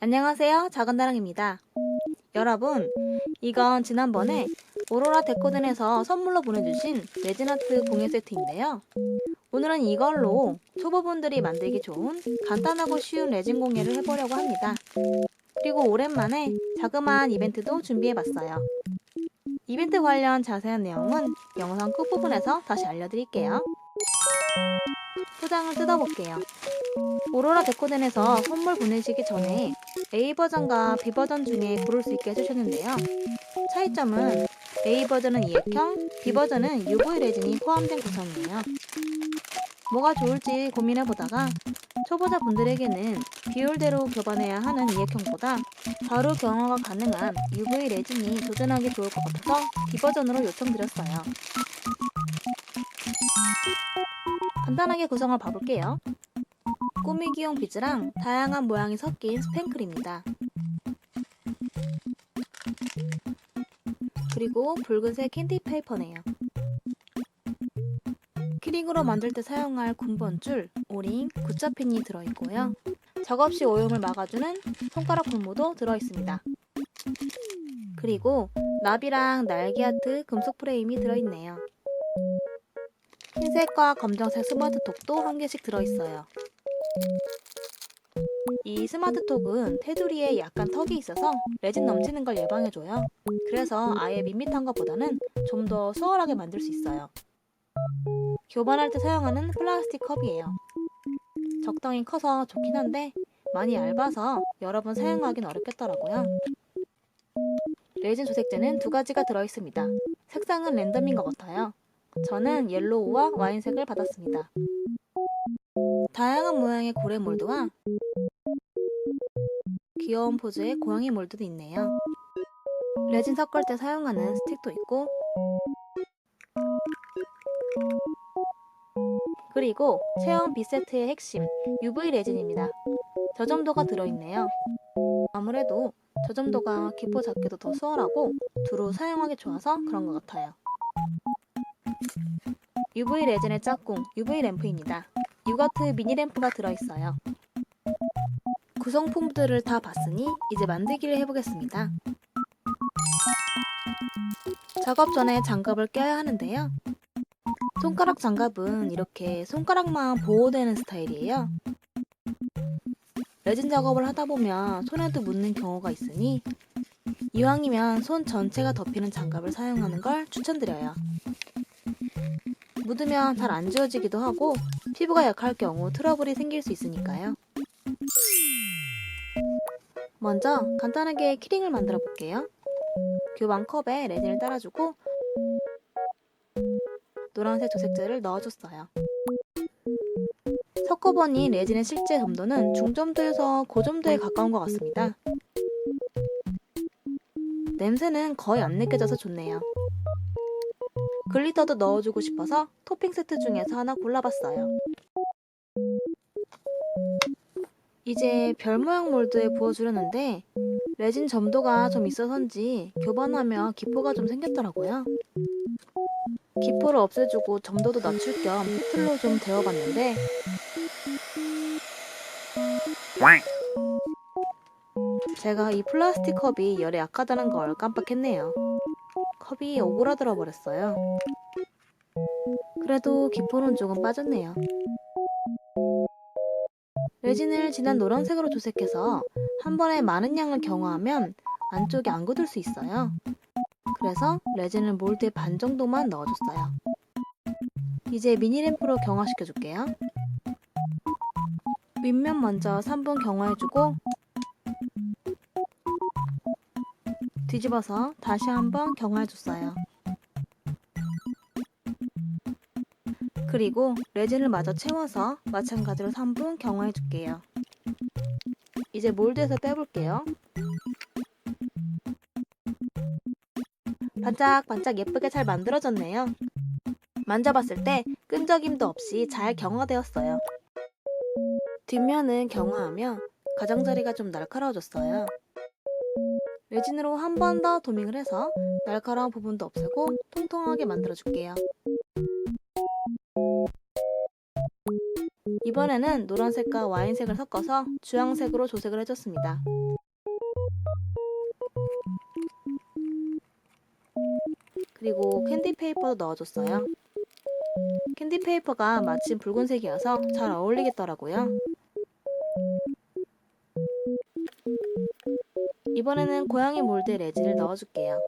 안녕하세요. 작은다랑입니다. 여러분, 이건 지난번에 오로라 데코든에서 선물로 보내주신 레진아트 공예 세트인데요. 오늘은 이걸로 초보분들이 만들기 좋은 간단하고 쉬운 레진 공예를 해보려고 합니다. 그리고 오랜만에 자그마한 이벤트도 준비해봤어요. 이벤트 관련 자세한 내용은 영상 끝부분에서 다시 알려드릴게요. 포장을 뜯어볼게요. 오로라 데코덴에서 선물 보내시기 전에 A버전과 B버전 중에 고를 수 있게 해주셨는데요. 차이점은 A버전은 이액형, B버전은 UV 레진이 포함된 구성이에요. 뭐가 좋을지 고민해보다가 초보자분들에게는 비율대로 교반해야 하는 이액형보다 바로 경화가 가능한 UV 레진이 도전하기 좋을 것 같아서 B버전으로 요청드렸어요. 간단하게 구성을 봐볼게요. 꾸미기용 비즈랑 다양한 모양이 섞인 스팽클입니다. 그리고 붉은색 캔디 페이퍼네요. 키링으로 만들 때 사용할 군번줄, 오링, 굿자핀이 들어있고요. 작업 시 오염을 막아주는 손가락 고무도 들어있습니다. 그리고 나비랑 날개 하트 금속 프레임이 들어있네요. 흰색과 검정색 스마트톡도 한 개씩 들어있어요. 이 스마트톡은 테두리에 약간 턱이 있어서 레진 넘치는 걸 예방해줘요. 그래서 아예 밋밋한 것보다는 좀 더 수월하게 만들 수 있어요. 교반할 때 사용하는 플라스틱 컵이에요. 적당히 커서 좋긴 한데 많이 얇아서 여러 번 사용하긴 어렵겠더라고요. 레진 조색제는 두 가지가 들어있습니다. 색상은 랜덤인 것 같아요. 저는 옐로우와 와인색을 받았습니다. 다양한 모양의 고래 몰드와 귀여운 포즈의 고양이 몰드도 있네요. 레진 섞을 때 사용하는 스틱도 있고, 그리고 체험 B세트의 핵심 UV 레진입니다. 저점도가 들어있네요. 아무래도 저점도가 기포 잡기도 더 수월하고 두루 사용하기 좋아서 그런 것 같아요. UV 레진의 짝꿍 UV 램프입니다. 유가트 미니 램프가 들어있어요. 구성품들을 다 봤으니 이제 만들기를 해보겠습니다. 작업 전에 장갑을 껴야 하는데요. 손가락 장갑은 이렇게 손가락만 보호되는 스타일이에요. 레진 작업을 하다 보면 손에도 묻는 경우가 있으니 이왕이면 손 전체가 덮이는 장갑을 사용하는 걸 추천드려요. 묻으면 잘 안 지워지기도 하고 피부가 약할 경우 트러블이 생길 수 있으니까요. 먼저 간단하게 키링을 만들어 볼게요. 교반 컵에 레진을 따라주고 노란색 조색제를 넣어줬어요. 섞어보니 레진의 실제 점도는 중점도에서 고점도에 가까운 것 같습니다. 냄새는 거의 안 느껴져서 좋네요. 글리터도 넣어주고 싶어서 토핑 세트 중에서 하나 골라봤어요. 이제 별 모양 몰드에 부어주려는데 레진 점도가 좀 있어서인지 교반하며 기포가 좀 생겼더라고요. 기포를 없애주고 점도도 낮출 겸 틀로 좀 데워봤는데 제가 이 플라스틱 컵이 열에 약하다는 걸 깜빡했네요. 컵이 오그라들어 버렸어요. 그래도 기포는 조금 빠졌네요. 레진을 진한 노란색으로 조색해서 한 번에 많은 양을 경화하면 안쪽이 안 굳을 수 있어요. 그래서 레진을 몰드에 반 정도만 넣어줬어요. 이제 미니램프로 경화시켜줄게요. 윗면 먼저 3분 경화해주고 뒤집어서 다시 한번 경화해줬어요. 그리고 레진을 마저 채워서 마찬가지로 3분 경화해줄게요. 이제 몰드에서 빼볼게요. 반짝반짝 예쁘게 잘 만들어졌네요. 만져봤을 때 끈적임도 없이 잘 경화되었어요. 뒷면은 경화하며 가장자리가 좀 날카로워졌어요. 레진으로 한 번 더 도밍을 해서 날카로운 부분도 없애고 통통하게 만들어줄게요. 이번에는 노란색과 와인색을 섞어서 주황색으로 조색을 해줬습니다. 그리고 캔디 페이퍼도 넣어줬어요. 캔디 페이퍼가 마침 붉은색이어서 잘 어울리겠더라고요. 이번에는 고양이 몰드에 레진을 넣어줄게요.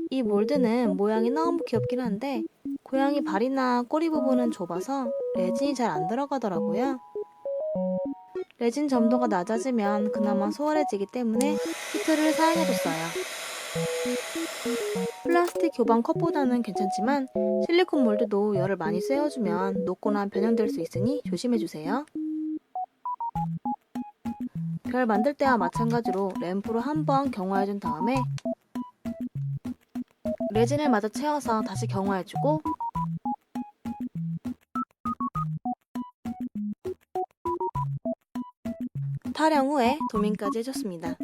이 몰드는 모양이 너무 귀엽긴 한데 고양이 발이나 꼬리 부분은 좁아서 레진이 잘 안 들어가더라고요. 레진 점도가 낮아지면 그나마 수월해지기 때문에 히트를 사용해줬어요. 플라스틱 교반 컵보다는 괜찮지만 실리콘 몰드도 열을 많이 쐬어주면 녹거나 변형될 수 있으니 조심해주세요. 별 만들 때와 마찬가지로 램프로 한번 경화해준 다음에 레진을 마저 채워서 다시 경화해주고 타령 후에 도민까지 해줬습니다.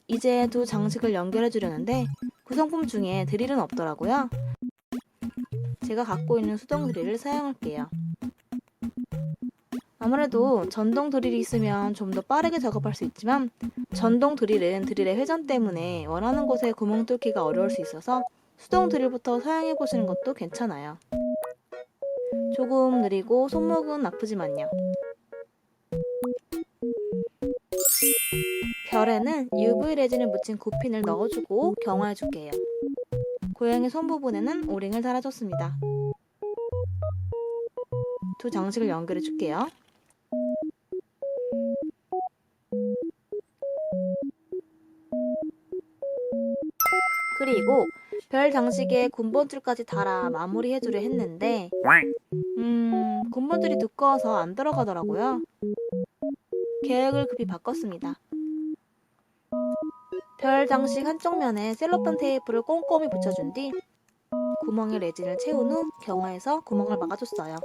이제 두 장식을 연결해 주려는데 구성품 중에 드릴은 없더라고요. 제가 갖고 있는 수동 드릴을 사용할게요. 아무래도 전동 드릴이 있으면 좀 더 빠르게 작업할 수 있지만 전동 드릴은 드릴의 회전 때문에 원하는 곳에 구멍 뚫기가 어려울 수 있어서 수동 드릴부터 사용해 보시는 것도 괜찮아요. 조금 느리고 손목은 아프지만요. 별에는 UV 레진을 묻힌 구핀을 넣어주고 경화해줄게요. 고양이 손 부분에는 오링을 달아줬습니다. 두 장식을 연결해줄게요. 그리고 별 장식에 군번줄까지 달아 마무리해주려 했는데 군번줄이 두꺼워서 안 들어가더라고요. 계획을 급히 바꿨습니다. 별 장식 한쪽 면에 셀로판 테이프를 꼼꼼히 붙여준 뒤 구멍에 레진을 채운 후 경화해서 구멍을 막아줬어요.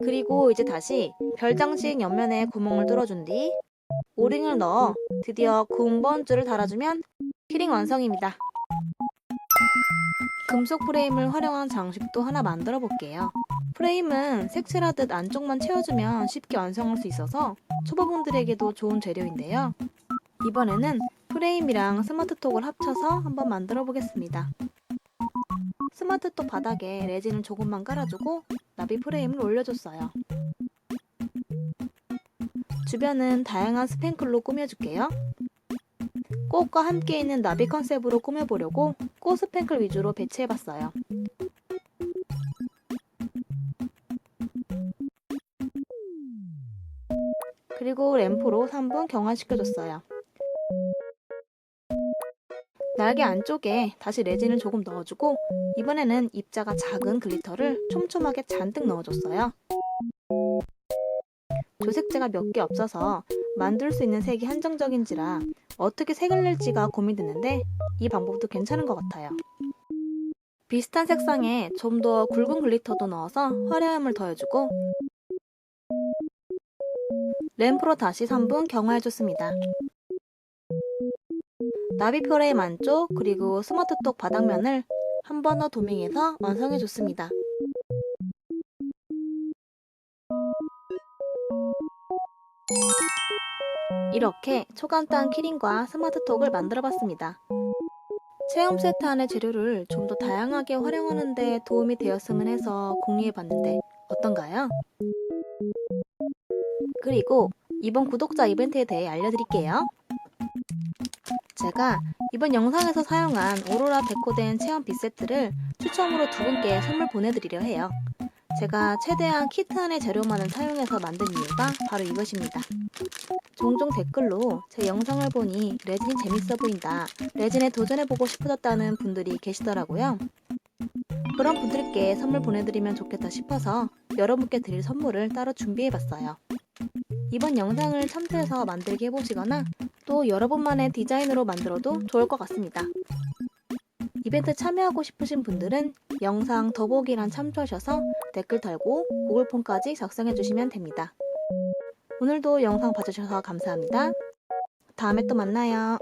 그리고 이제 다시 별 장식 옆면에 구멍을 뚫어준 뒤 오링을 넣어 드디어 군번줄을 달아주면 키링 완성입니다. 금속 프레임을 활용한 장식도 하나 만들어 볼게요. 프레임은 색칠하듯 안쪽만 채워주면 쉽게 완성할 수 있어서 초보분들에게도 좋은 재료인데요. 이번에는 프레임이랑 스마트톡을 합쳐서 한번 만들어 보겠습니다. 스마트톡 바닥에 레진을 조금만 깔아주고 나비 프레임을 올려줬어요. 주변은 다양한 스팽클로 꾸며줄게요. 꽃과 함께 있는 나비 컨셉으로 꾸며보려고 꽃 스팽클 위주로 배치해봤어요. 그리고 램프로 3분 경화시켜줬어요. 날개 안쪽에 다시 레진을 조금 넣어주고 이번에는 입자가 작은 글리터를 촘촘하게 잔뜩 넣어줬어요. 조색제가 몇 개 없어서 만들 수 있는 색이 한정적인지라 어떻게 색을 낼지가 고민됐는데 이 방법도 괜찮은 것 같아요. 비슷한 색상에 좀 더 굵은 글리터도 넣어서 화려함을 더해주고 램프로 다시 3분 경화해줬습니다. 나비 프레임 안쪽 그리고 스마트톡 바닥면을 한 번 더 도밍해서 완성해줬습니다. 이렇게 초간단 키링과 스마트톡을 만들어봤습니다. 체험 세트 안의 재료를 좀 더 다양하게 활용하는 데 도움이 되었으면 해서 공유해봤는데 어떤가요? 그리고 이번 구독자 이벤트에 대해 알려드릴게요. 제가 이번 영상에서 사용한 오로라 데코된 체험 빗세트를 추첨으로 2분께 선물 보내드리려 해요. 제가 최대한 키트 안의 재료만을 사용해서 만든 이유가 바로 이것입니다. 종종 댓글로 제 영상을 보니 레진이 재밌어 보인다, 레진에 도전해보고 싶어졌다는 분들이 계시더라고요. 그런 분들께 선물 보내드리면 좋겠다 싶어서 여러분께 드릴 선물을 따로 준비해봤어요. 이번 영상을 참조해서 만들기 해보시거나 또 여러분만의 디자인으로 만들어도 좋을 것 같습니다. 이벤트 참여하고 싶으신 분들은 영상 더보기란 참조하셔서 댓글 달고 구글 폼까지 작성해주시면 됩니다. 오늘도 영상 봐주셔서 감사합니다. 다음에 또 만나요.